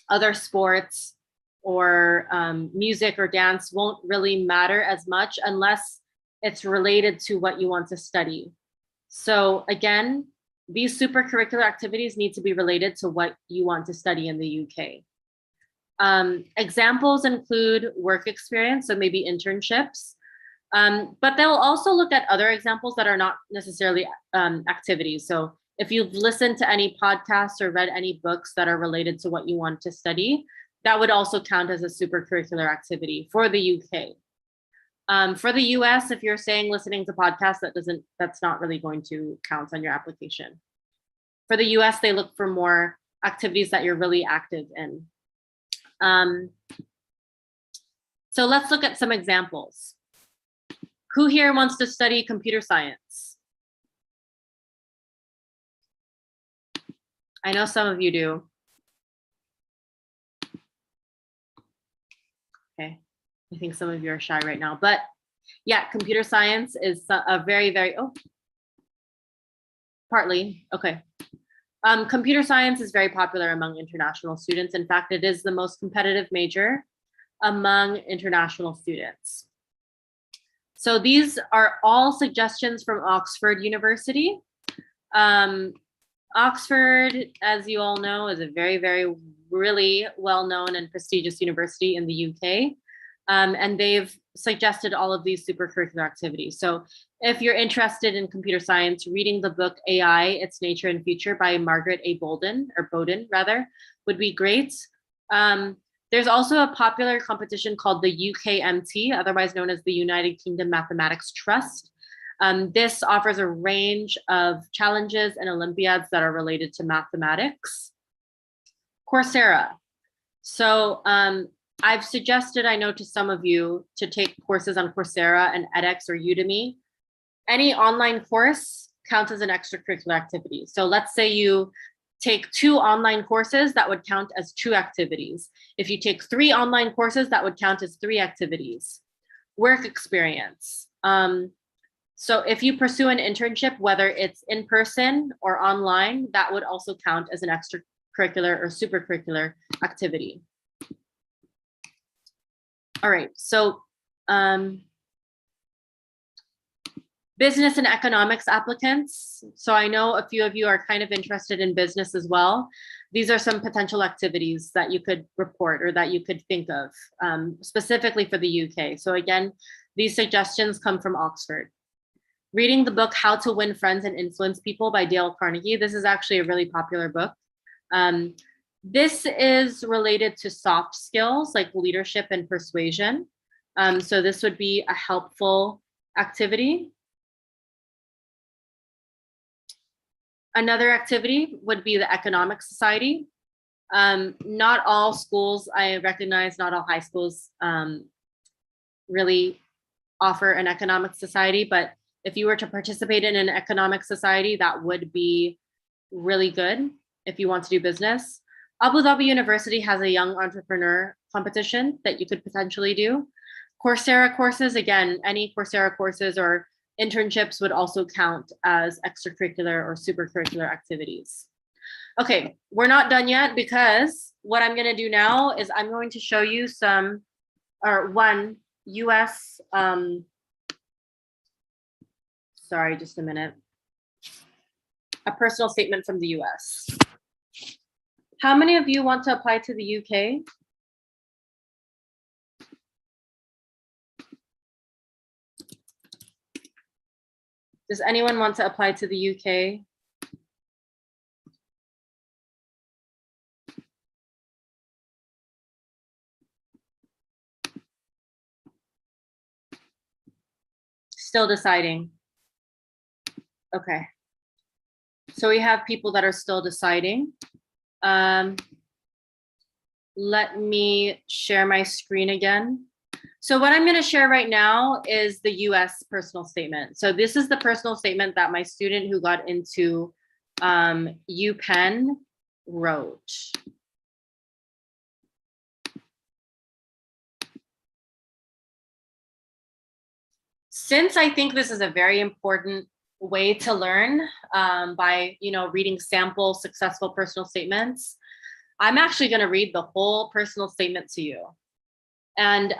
other sports or music or dance won't really matter as much unless it's related to what you want to study. So again, these supercurricular activities need to be related to what you want to study in the UK. Examples include work experience, so maybe internships, but they'll also look at other examples that are not necessarily activities. So if you've listened to any podcasts or read any books that are related to what you want to study, that would also count as a supercurricular activity for the UK. For the US, if you're saying listening to podcasts, that's not really going to count on your application. For the US, they look for more activities that you're really active in. So let's look at some examples. Who here wants to study computer science? I know some of you do. Okay, I think some of you are shy right now, but yeah, computer science is a very, very, partly, okay. Computer science is very popular among international students. In fact, it is the most competitive major among international students. So these are all suggestions from Oxford University. Oxford, as you all know, is a very, very, really well-known and prestigious university in the UK. And they've suggested all of these supercurricular activities. So if you're interested in computer science, reading the book AI, Its Nature and Future by Margaret A. Bowden rather, would be great. There's also a popular competition called the UKMT, otherwise known as the United Kingdom Mathematics Trust. This offers a range of challenges and Olympiads that are related to mathematics. Coursera. So I've suggested, I know to some of you, to take courses on Coursera and edX or Udemy. Any online course counts as an extracurricular activity. So let's say you take 2 online courses, that would count as 2 activities. If you take 3 online courses, that would count as 3 activities. Work experience. So if you pursue an internship, whether it's in person or online, that would also count as an extracurricular or supercurricular activity. All right, so business and economics applicants. So I know a few of you are kind of interested in business as well. These are some potential activities that you could report or that you could think of specifically for the UK. So again, these suggestions come from Oxford. Reading the book How to Win Friends and Influence People by Dale Carnegie. This is actually a really popular book. This is related to soft skills like leadership and persuasion. So this would be a helpful activity. Another activity would be the Economic Society. Not all schools, I recognize, not all high schools really offer an economic society, but if you were to participate in an economic society, that would be really good if you want to do business. Abu Dhabi University has a young entrepreneur competition that you could potentially do. Coursera courses, again, any Coursera courses or internships would also count as extracurricular or supercurricular activities. Okay, we're not done yet because what I'm going to do now is I'm going to show you one US, sorry, just a minute, a personal statement from the US. How many of you want to apply to the UK? Does anyone want to apply to the UK? Still deciding. Okay. So we have people that are still deciding. Let me share my screen again. So what I'm going to share right now is the US personal statement. So this is the personal statement that my student who got into UPenn wrote. Since I think this is a very important way to learn by reading sample successful personal statements, I'm actually going to read the whole personal statement to you. And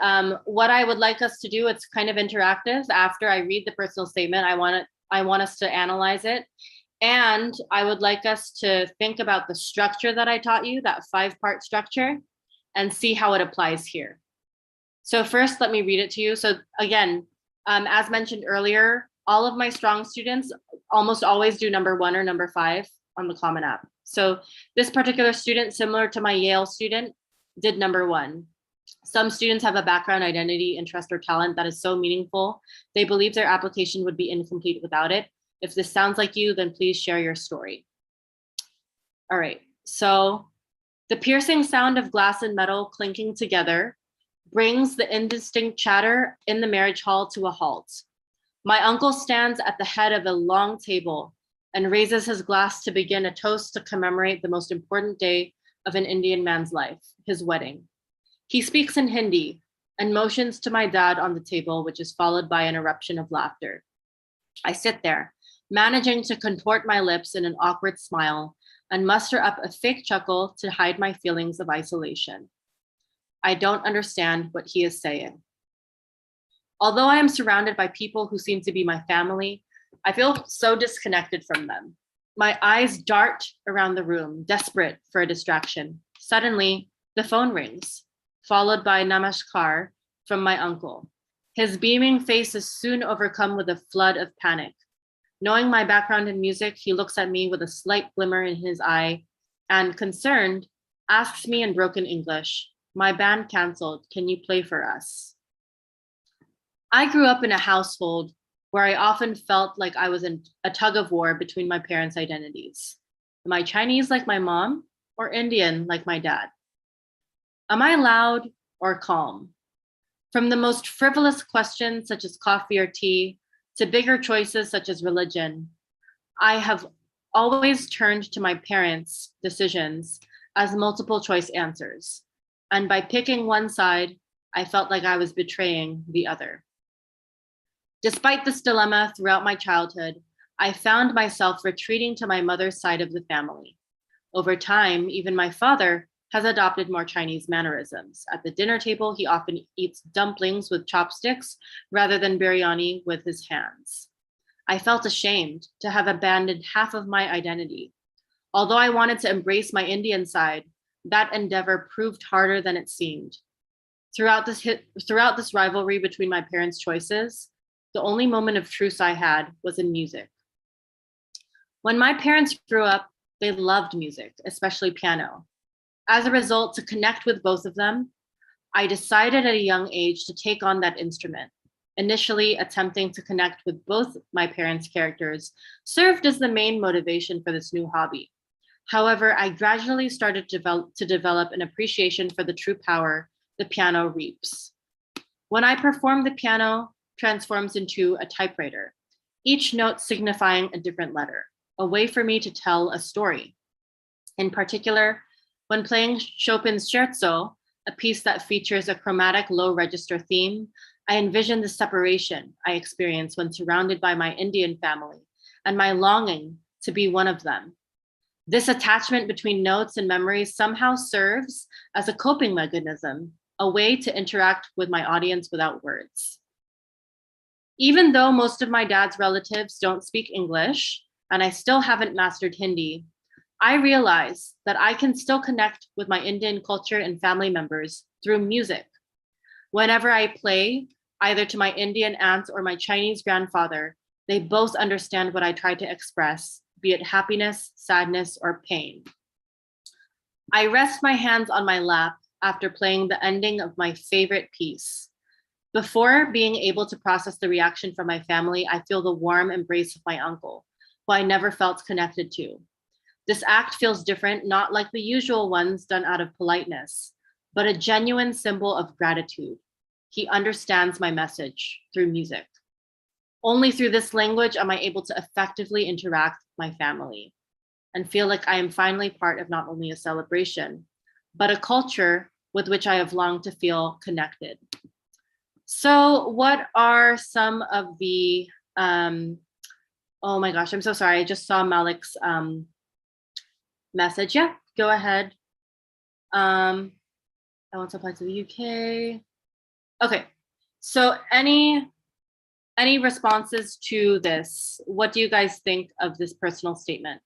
what I would like us to do, it's kind of interactive. After I read the personal statement, I want us to analyze it. And I would like us to think about the structure that I taught you, that 5-part structure, and see how it applies here. So first, let me read it to you. So again, as mentioned earlier, all of my strong students almost always do number 1 or number 5 on the Common App. So this particular student, similar to my Yale student, did number 1. Some students have a background, identity, interest, or talent that is so meaningful, they believe their application would be incomplete without it. If this sounds like you, then please share your story. All right, so the piercing sound of glass and metal clinking together brings the indistinct chatter in the marriage hall to a halt. My uncle stands at the head of a long table and raises his glass to begin a toast to commemorate the most important day of an Indian man's life, his wedding. He speaks in Hindi and motions to my dad on the table, which is followed by an eruption of laughter. I sit there, managing to contort my lips in an awkward smile and muster up a fake chuckle to hide my feelings of isolation. I don't understand what he is saying. Although I am surrounded by people who seem to be my family, I feel so disconnected from them. My eyes dart around the room, desperate for a distraction. Suddenly, the phone rings, followed by namaskar from my uncle. His beaming face is soon overcome with a flood of panic. Knowing my background in music, he looks at me with a slight glimmer in his eye and, concerned, asks me in broken English, "My band canceled, can you play for us?" I grew up in a household where I often felt like I was in a tug of war between my parents' identities. Am I Chinese like my mom or Indian like my dad? Am I loud or calm? From the most frivolous questions such as coffee or tea to bigger choices such as religion, I have always turned to my parents' decisions as multiple choice answers. And by picking one side, I felt like I was betraying the other. Despite this dilemma throughout my childhood, I found myself retreating to my mother's side of the family. Over time, even my father has adopted more Chinese mannerisms. At the dinner table, he often eats dumplings with chopsticks rather than biryani with his hands. I felt ashamed to have abandoned half of my identity. Although I wanted to embrace my Indian side, that endeavor proved harder than it seemed. Throughout this rivalry between my parents' choices, the only moment of truce I had was in music. When my parents grew up, they loved music, especially piano. As a result, to connect with both of them, I decided at a young age to take on that instrument. Initially, attempting to connect with both my parents' characters served as the main motivation for this new hobby. However, I gradually started to develop an appreciation for the true power the piano reaps. When I perform, the piano transforms into a typewriter, each note signifying a different letter, a way for me to tell a story. In particular, when playing Chopin's Scherzo, a piece that features a chromatic low register theme, I envision the separation I experience when surrounded by my Indian family and my longing to be one of them. This attachment between notes and memories somehow serves as a coping mechanism, a way to interact with my audience without words. Even though most of my dad's relatives don't speak English, and I still haven't mastered Hindi, I realize that I can still connect with my Indian culture and family members through music. Whenever I play, either to my Indian aunt or my Chinese grandfather, they both understand what I try to express, be it happiness, sadness, or pain. I rest my hands on my lap after playing the ending of my favorite piece. Before being able to process the reaction from my family, I feel the warm embrace of my uncle, who I never felt connected to. This act feels different, not like the usual ones done out of politeness, but a genuine symbol of gratitude. He understands my message through music. Only through this language am I able to effectively interact with my family and feel like I am finally part of not only a celebration, but a culture with which I have longed to feel connected. So what are some of the, oh my gosh, I'm so sorry. I just saw Malik's message. Yeah, go ahead. I want to apply to the UK. Okay, so any responses to this? What do you guys think of this personal statement?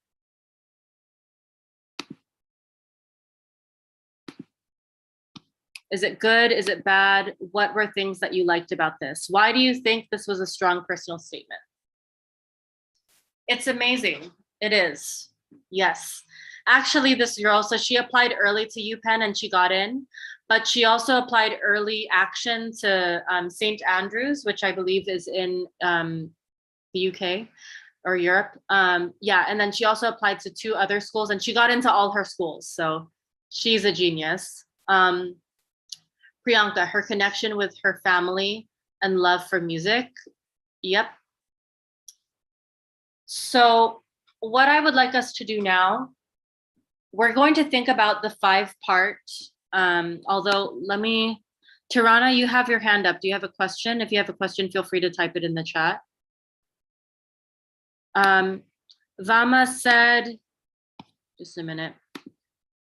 Is it good? Is it bad? What were things that you liked about this? Why do you think this was a strong personal statement? It's amazing. It is. Yes. Actually, this girl, so she applied early to UPenn and she got in, but she also applied early action to St. Andrews, which I believe is in the UK or Europe. Yeah, and then she also applied to 2 other schools and she got into all her schools. So she's a genius. Priyanka, her connection with her family and love for music. Yep. So what I would like us to do now, we're going to think about the 5-part, although let me, Tirana, you have your hand up. Do you have a question? If you have a question, feel free to type it in the chat. Vama said, just a minute.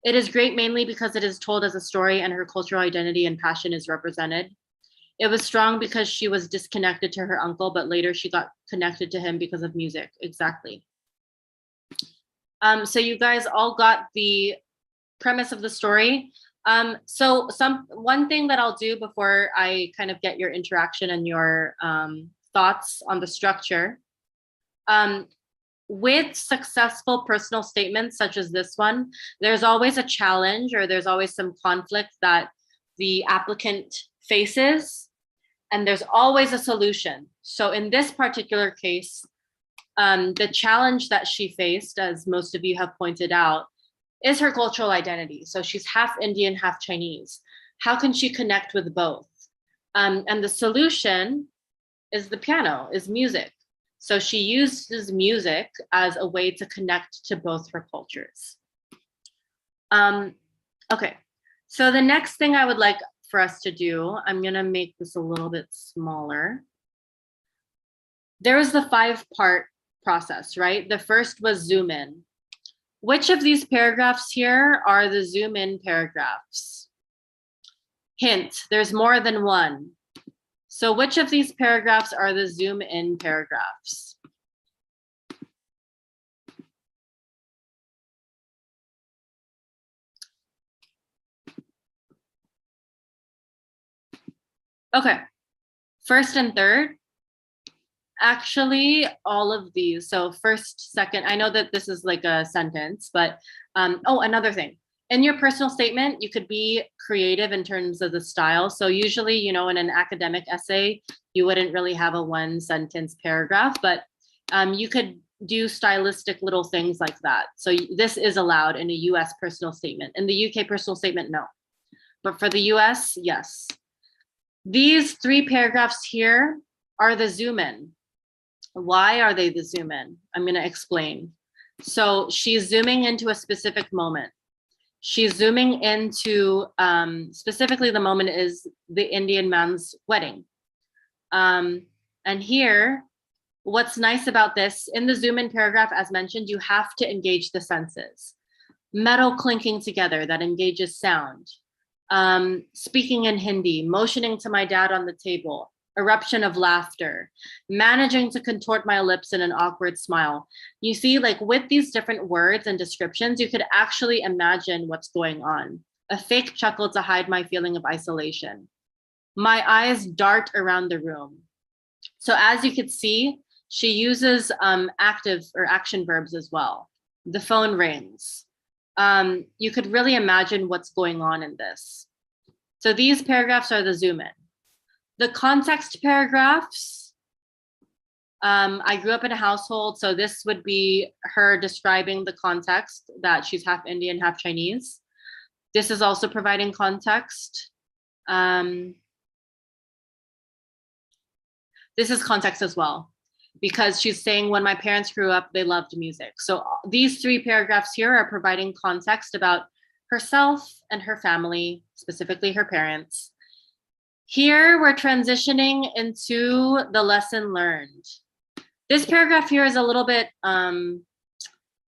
It is great mainly because it is told as a story and her cultural identity and passion is represented. It was strong because she was disconnected to her uncle, but later she got connected to him because of music. Exactly. So you guys all got the premise of the story. So one thing that I'll do before I kind of get your interaction and your thoughts on the structure. With successful personal statements such as this one, there's always a challenge or there's always some conflict that the applicant faces, and there's always a solution. So in this particular case, the challenge that she faced, as most of you have pointed out, is her cultural identity. So she's half Indian, half Chinese. How can she connect with both? And the solution is the piano, is music. So she uses music as a way to connect to both her cultures. Okay, so the next thing I would like for us to do, I'm gonna make this a little bit smaller. There was the 5-part process, right? The first was zoom in. Which of these paragraphs here are the zoom in paragraphs? Hint, there's more than one. So which of these paragraphs are the zoom in paragraphs? Okay, first and third, actually all of these. So first, second, I know that this is like a sentence, but oh, another thing. In your personal statement, you could be creative in terms of the style. So usually, you know, in an academic essay, you wouldn't really have a 1-sentence paragraph, but you could do stylistic little things like that. So this is allowed in a US personal statement. In the UK personal statement, no. But for the US, yes. These 3 paragraphs here are the zoom in. Why are they the zoom in? I'm going to explain. So she's zooming into a specific moment. She's zooming into, specifically the moment is the Indian man's wedding. And here, what's nice about this, in the zoom in paragraph, as mentioned, you have to engage the senses. Metal clinking together, that engages sound. Speaking in Hindi, motioning to my dad on the table, eruption of laughter, managing to contort my lips in an awkward smile. You see, like with these different words and descriptions, you could actually imagine what's going on. A fake chuckle to hide my feeling of isolation. My eyes dart around the room. So as you could see, she uses active or action verbs as well. The phone rings. You could really imagine what's going on in this. So these paragraphs are the zoom in. The context paragraphs, I grew up in a household, so this would be her describing the context that she's half Indian, half Chinese. This is also providing context. This is context as well, because she's saying when my parents grew up, they loved music. So these 3 paragraphs here are providing context about herself and her family, specifically her parents. Here we're transitioning into the lesson learned. This paragraph here is a little bit,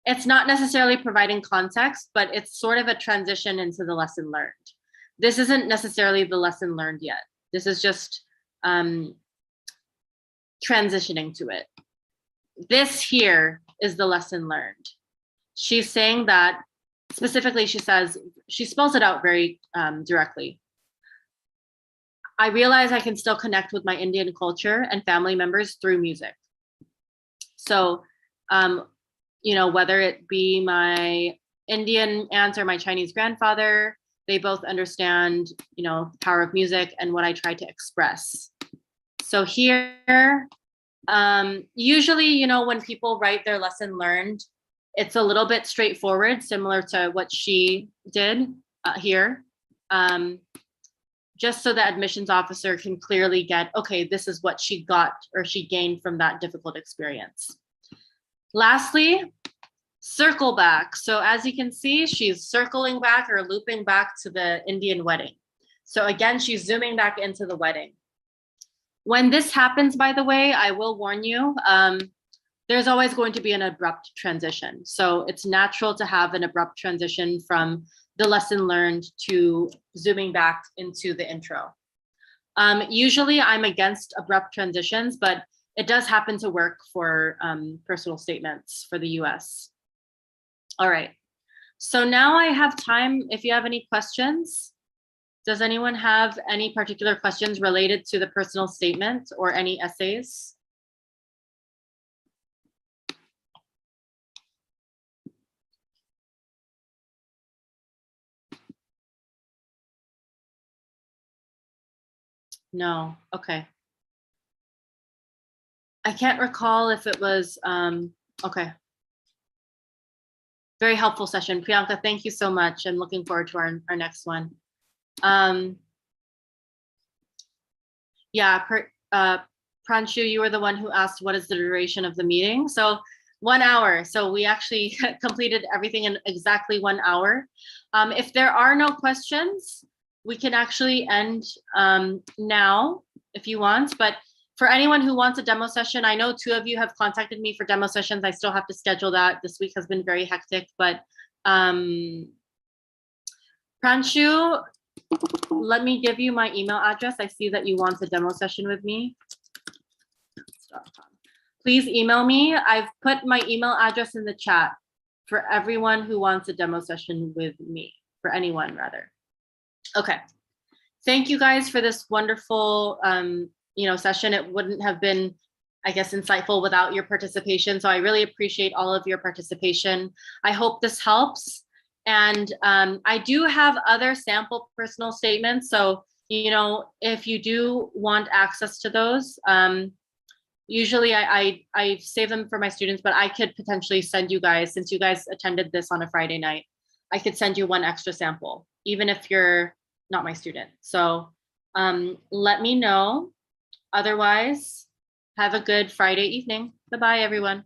it's not necessarily providing context, but it's sort of a transition into the lesson learned. This isn't necessarily the lesson learned yet. This is just transitioning to it. This here is the lesson learned. She's saying that, specifically, she says, she spells it out very directly. I realize I can still connect with my Indian culture and family members through music. So, you know, whether it be my Indian aunt or my Chinese grandfather, they both understand, you know, the power of music and what I try to express. So here, usually, you know, when people write their lesson learned, it's a little bit straightforward, similar to what she did here. Just so the admissions officer can clearly get, okay, this is what she got or she gained from that difficult experience. Lastly, circle back. So as you can see, she's circling back or looping back to the Indian wedding. So again, she's zooming back into the wedding. When this happens, by the way, I will warn you, there's always going to be an abrupt transition. So it's natural to have an abrupt transition from the lesson learned to zooming back into the intro. Usually I'm against abrupt transitions, but it does happen to work for personal statements for the US. All right, so now I have time if you have any questions. Does anyone have any particular questions related to the personal statement or any essays? No, okay. I can't recall if it was, okay. Very helpful session. Priyanka, thank you so much. I'm looking forward to our next one. Yeah, Pranshu, you were the one who asked what is the duration of the meeting. So 1 hour. So we actually completed everything in exactly 1 hour. If there are no questions, we can actually end now if you want, but for anyone who wants a demo session, I know 2 of you have contacted me for demo sessions. I still have to schedule that. This week has been very hectic, but Pranshu, let me give you my email address. I see that you want a demo session with me. Please email me. I've put my email address in the chat for everyone who wants a demo session with me, for anyone rather. Okay. Thank you guys for this wonderful you know, session. It wouldn't have been, I guess, insightful without your participation. So I really appreciate all of your participation. I hope this helps. And I do have other sample personal statements. So, you know, if you do want access to those, usually I save them for my students, but I could potentially send you guys, since you guys attended this on a Friday night, I could send you 1 extra sample, even if you're not my student. So let me know. Otherwise, have a good Friday evening. Bye-bye, everyone.